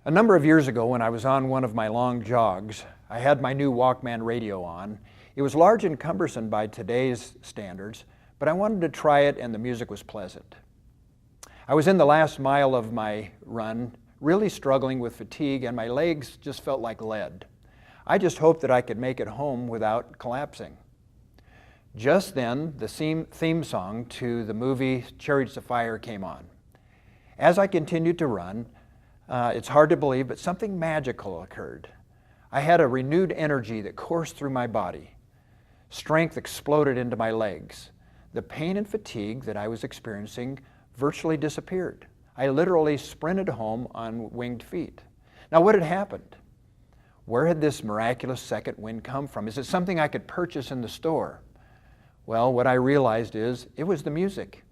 A number of years ago when I was on one of my long jogs, I had my new Walkman radio on. It was large and cumbersome by today's standards, but I wanted to try it and the music was pleasant. I was in the last mile of my run, really struggling with fatigue, and my legs just felt like lead. I just hoped that I could make it home without collapsing. Just then, the theme song to the movie Chariots of Fire came on. As I continued to run, it's hard to believe, but something magical occurred. I had a renewed energy that coursed through my body. Strength exploded into my legs. The pain and fatigue that I was experiencing virtually disappeared. I literally sprinted home on winged feet. Now, what had happened? Where had this miraculous second wind come from? Is it something I could purchase in the store? Well, what I realized is it was the music.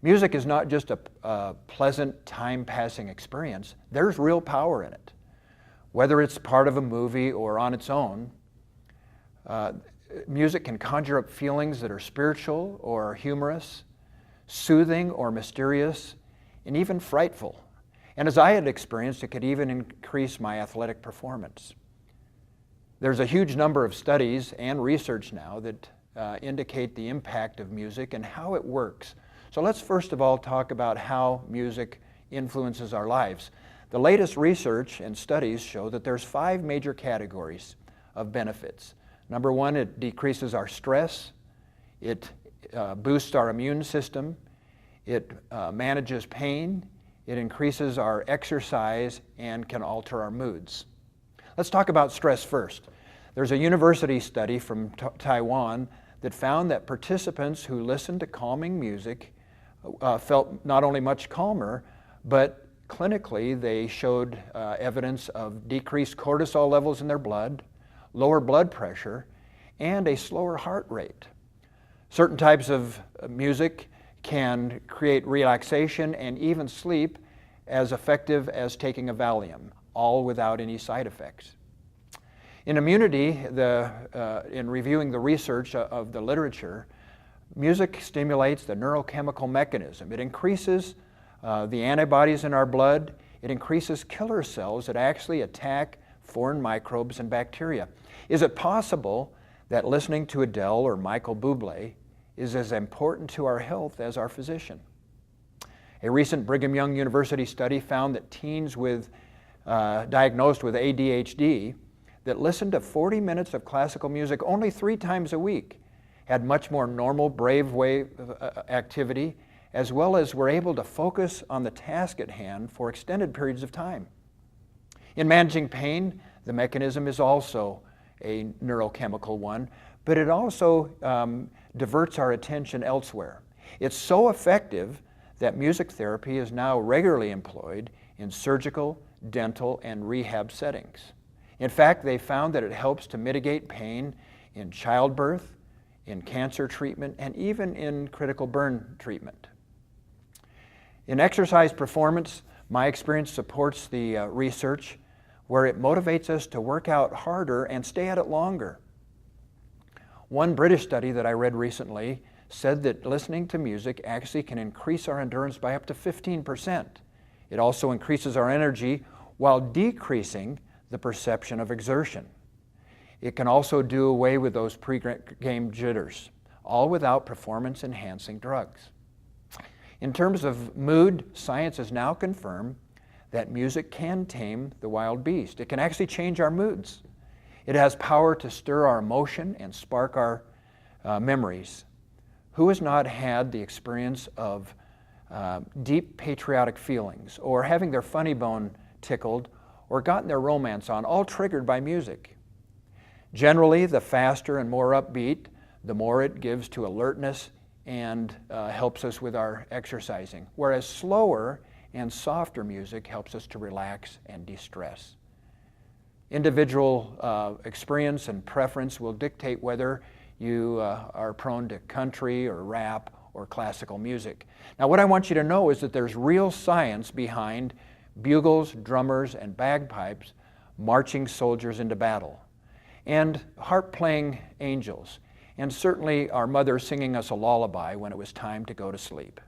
Music is not just a pleasant time-passing experience. There's real power in it. Whether it's part of a movie or on its own, music can conjure up feelings that are spiritual or humorous, soothing or mysterious, and even frightful. And as I had experienced, it could even increase my athletic performance. There's a huge number of studies and research now that indicate the impact of music and how it works. So let's first of all talk about how music influences our lives. The latest research and studies show that there's 5 major categories of benefits. Number 1, it decreases our stress, it boosts our immune system, it manages pain, it increases our exercise, and can alter our moods. Let's talk about stress first. There's a university study from Taiwan that found that participants who listened to calming music felt not only much calmer, but clinically they showed evidence of decreased cortisol levels in their blood, lower blood pressure, and a slower heart rate. Certain types of music can create relaxation and even sleep as effective as taking a Valium, all without any side effects. In immunity, in reviewing the research of the literature, music stimulates the neurochemical mechanism. It increases the antibodies in our blood. It increases killer cells that actually attack foreign microbes and bacteria. Is it possible that listening to Adele or Michael Bublé is as important to our health as our physician? A recent Brigham Young University study found that teens diagnosed with ADHD that listened to 40 minutes of classical music only 3 times a week had much more normal brainwave activity, as well as were able to focus on the task at hand for extended periods of time. In managing pain, the mechanism is also a neurochemical one, but it also diverts our attention elsewhere. It's so effective that music therapy is now regularly employed in surgical, dental, and rehab settings. In fact, they found that it helps to mitigate pain in childbirth, in cancer treatment, and even in critical burn treatment. In exercise performance, my experience supports the research where it motivates us to work out harder and stay at it longer. One British study that I read recently said that listening to music actually can increase our endurance by up to 15%. It also increases our energy while decreasing the perception of exertion. It can also do away with those pre-game jitters, all without performance-enhancing drugs. In terms of mood, science has now confirmed that music can tame the wild beast. It can actually change our moods. It has power to stir our emotion and spark our memories. Who has not had the experience of deep patriotic feelings, or having their funny bone tickled, or gotten their romance on, all triggered by music? Generally, the faster and more upbeat, the more it gives to alertness and helps us with our exercising, whereas slower and softer music helps us to relax and de-stress. Individual experience and preference will dictate whether you are prone to country or rap or classical music. Now, what I want you to know is that there's real science behind bugles, drummers, and bagpipes marching soldiers into battle, and harp-playing angels, and certainly our mother singing us a lullaby when it was time to go to sleep.